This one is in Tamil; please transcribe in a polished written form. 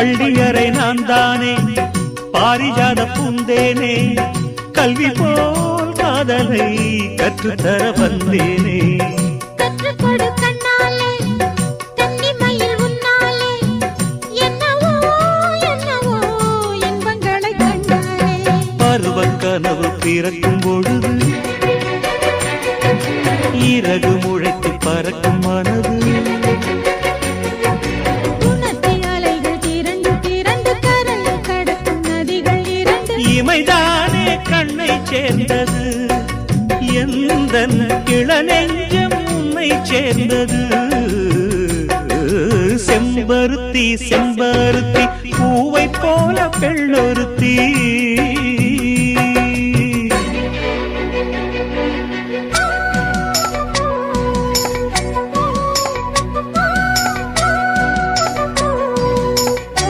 பள்ளியறை நான் தானே பாரிஜாத பூந்தேனே கல்வி போல் காதலை கற்றுத்தர வந்தேனே கற்றுக்கொடு கண்ணாலே கன்னிமயில் உன்னாலே என்னவோ என்னவோ இன்பங்களை கண்டாலே பருவக் கனவு பிறக்கும் பொழுது இறகு முளைத்து பறக்கும் மனது இமைதானே கண்ணை சேர்ந்தது எந்தன் இளநெஞ்சம் உன்னை சேர்ந்தது செம்பருத்தி செம்பருத்தி பூவை போல பெண்ணொருத்தி